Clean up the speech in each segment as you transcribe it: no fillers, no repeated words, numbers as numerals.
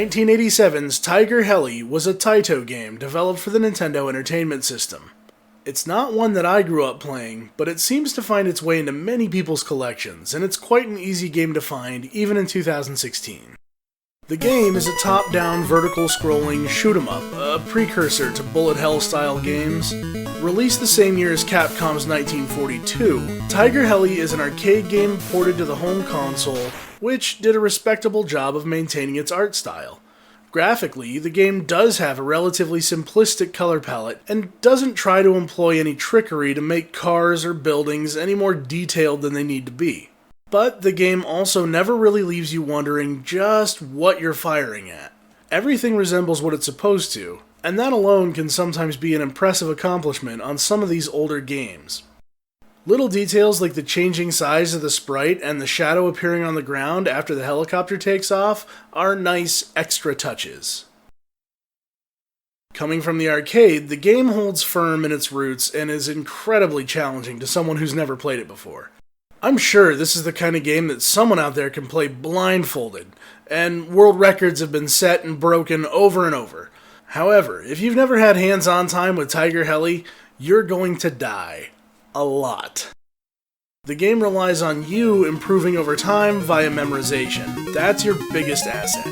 1987's Tiger Heli was a Taito game developed for the Nintendo Entertainment System. It's not one that I grew up playing, but it seems to find its way into many people's collections, and it's quite an easy game to find even in 2016. The game is a top-down vertical scrolling shoot-'em-up, a precursor to bullet hell style games. Released the same year as Capcom's 1942, Tiger Heli is an arcade game ported to the home console, which did a respectable job of maintaining its art style. Graphically, the game does have a relatively simplistic color palette and doesn't try to employ any trickery to make cars or buildings any more detailed than they need to be. But the game also never really leaves you wondering just what you're firing at. Everything resembles what it's supposed to, and that alone can sometimes be an impressive accomplishment on some of these older games. Little details like the changing size of the sprite and the shadow appearing on the ground after the helicopter takes off are nice extra touches. Coming from the arcade, the game holds firm in its roots and is incredibly challenging to someone who's never played it before. I'm sure this is the kind of game that someone out there can play blindfolded, and world records have been set and broken over and over. However, if you've never had hands-on time with Tiger Heli, you're going to die. A lot. The game relies on you improving over time via memorization. That's your biggest asset.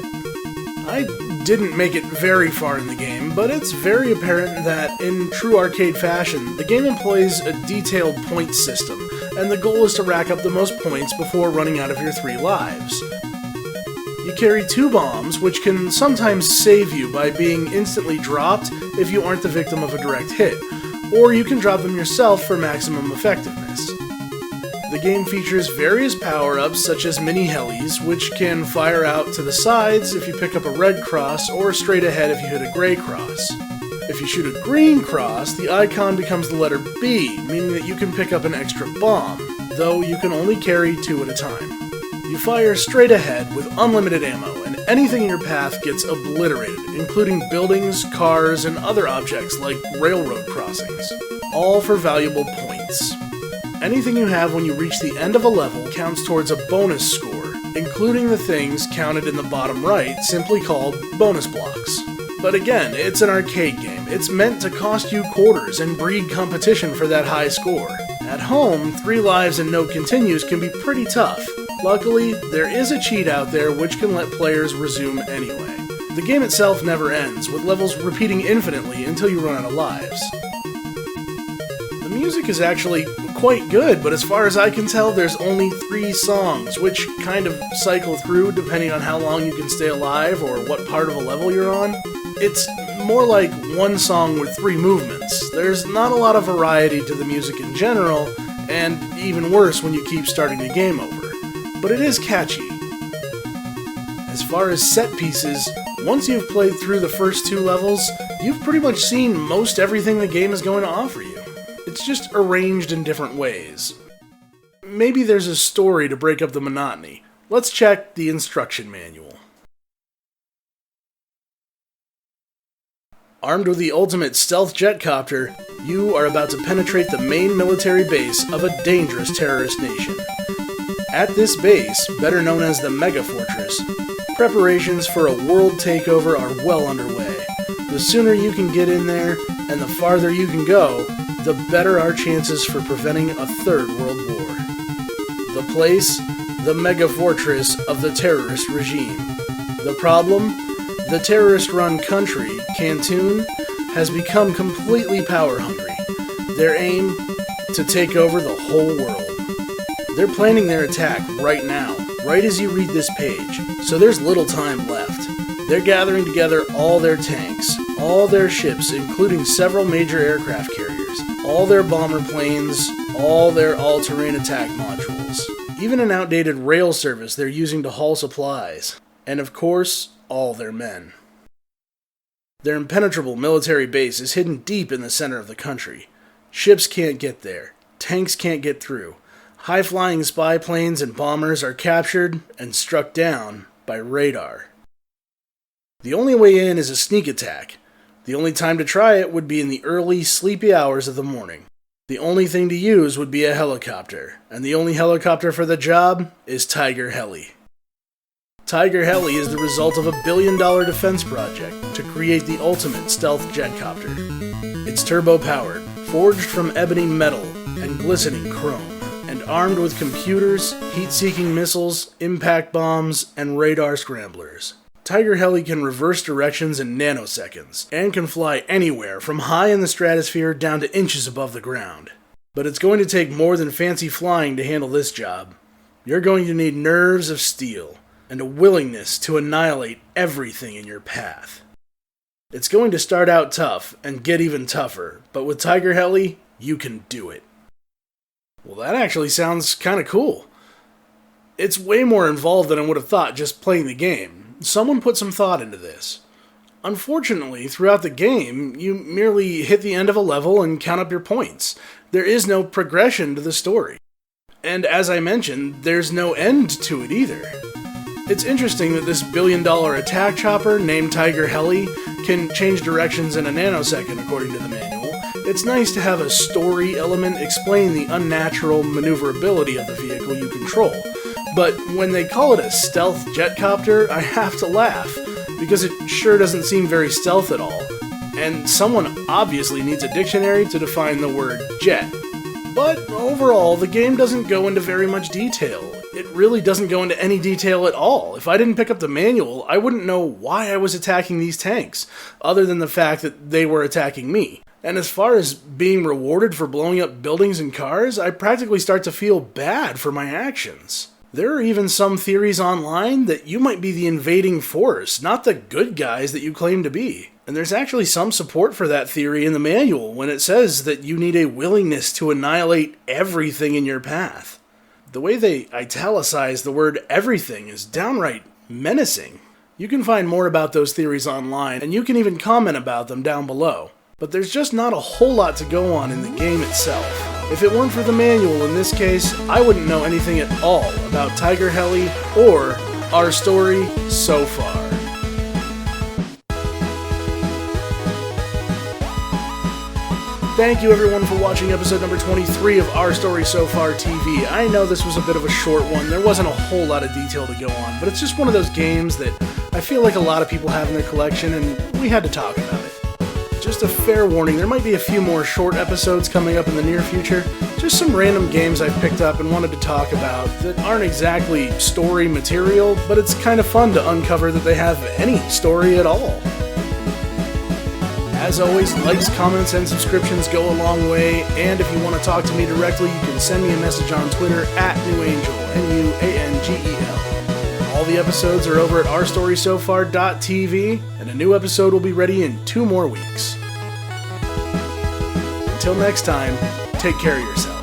I didn't make it very far in the game, but it's very apparent that, in true arcade fashion, the game employs a detailed points system, and the goal is to rack up the most points before running out of your 3 lives. You carry 2 bombs, which can sometimes save you by being instantly dropped if you aren't the victim of a direct hit, or you can drop them yourself for maximum effectiveness. The game features various power-ups such as mini-helis, which can fire out to the sides if you pick up a red cross, or straight ahead if you hit a gray cross. If you shoot a green cross, the icon becomes the letter B, meaning that you can pick up an extra bomb, though you can only carry 2 at a time. You fire straight ahead with unlimited ammo, and anything in your path gets obliterated, including buildings, cars, and other objects like railroad crossings, all for valuable points. Anything you have when you reach the end of a level counts towards a bonus score, including the things counted in the bottom right, simply called bonus blocks. But again, it's an arcade game. It's meant to cost you quarters and breed competition for that high score. At home, 3 lives and no continues can be pretty tough. Luckily, there is a cheat out there which can let players resume anyway. The game itself never ends, with levels repeating infinitely until you run out of lives. The music is actually quite good, but as far as I can tell, there's only 3 songs, which kind of cycle through depending on how long you can stay alive or what part of a level you're on. It's more like 1 song with 3 movements. There's not a lot of variety to the music in general, and even worse when you keep starting the game over. But it is catchy. As far as set pieces, once you've played through the first 2 levels, you've pretty much seen most everything the game is going to offer you. It's just arranged in different ways. Maybe there's a story to break up the monotony. Let's check the instruction manual. Armed with the ultimate stealth jetcopter, you are about to penetrate the main military base of a dangerous terrorist nation. At this base, better known as the Mega Fortress, preparations for a world takeover are well underway. The sooner you can get in there, and the farther you can go, the better our chances for preventing a 3rd World War. The place? The Mega Fortress of the terrorist regime. The problem? The terrorist-run country, Canton, has become completely power-hungry. Their aim? To take over the whole world. They're planning their attack right now, right as you read this page, so there's little time left. They're gathering together all their tanks, all their ships, including several major aircraft carriers, all their bomber planes, all their all-terrain attack modules, even an outdated rail service they're using to haul supplies, and of course, all their men. Their impenetrable military base is hidden deep in the center of the country. Ships can't get there, tanks can't get through. High-flying spy planes and bombers are captured and struck down by radar. The only way in is a sneak attack. The only time to try it would be in the early, sleepy hours of the morning. The only thing to use would be a helicopter, and the only helicopter for the job is Tiger Heli. Tiger Heli is the result of a billion-dollar defense project to create the ultimate stealth jetcopter. It's turbo-powered, forged from ebony metal and glistening chrome, and armed with computers, heat-seeking missiles, impact bombs, and radar scramblers. Tiger Heli can reverse directions in nanoseconds, and can fly anywhere from high in the stratosphere down to inches above the ground. But it's going to take more than fancy flying to handle this job. You're going to need nerves of steel, and a willingness to annihilate everything in your path. It's going to start out tough, and get even tougher, but with Tiger Heli, you can do it. Well, that actually sounds kinda cool. It's way more involved than I would have thought just playing the game. Someone put some thought into this. Unfortunately, throughout the game, you merely hit the end of a level and count up your points. There is no progression to the story. And as I mentioned, there's no end to it either. It's interesting that this billion-dollar attack chopper named Tiger Heli can change directions in a nanosecond according to the manual. It's nice to have a story element explain the unnatural maneuverability of the vehicle you control. But when they call it a stealth jetcopter, I have to laugh, because it sure doesn't seem very stealth at all. And someone obviously needs a dictionary to define the word jet. But overall, the game doesn't go into very much detail. It really doesn't go into any detail at all. If I didn't pick up the manual, I wouldn't know why I was attacking these tanks, other than the fact that they were attacking me. And as far as being rewarded for blowing up buildings and cars, I practically start to feel bad for my actions. There are even some theories online that you might be the invading force, not the good guys that you claim to be. And there's actually some support for that theory in the manual when it says that you need a willingness to annihilate everything in your path. The way they italicize the word everything is downright menacing. You can find more about those theories online, and you can even comment about them down below. But there's just not a whole lot to go on in the game itself. If it weren't for the manual in this case, I wouldn't know anything at all about Tiger Heli or our story so far. Thank you everyone for watching episode number 23 of Our Story So Far TV. I know this was a bit of a short one, there wasn't a whole lot of detail to go on, but it's just one of those games that I feel like a lot of people have in their collection and we had to talk about it. Just a fair warning, there might be a few more short episodes coming up in the near future. Just some random games I've picked up and wanted to talk about that aren't exactly story material, but it's kind of fun to uncover that they have any story at all. As always, likes, comments, and subscriptions go a long way, and if you want to talk to me directly, you can send me a message on Twitter at NewAngel, Nuangel. All the episodes are over at ourstorysofar.tv, and a new episode will be ready in 2 more weeks. Until next time, take care of yourself.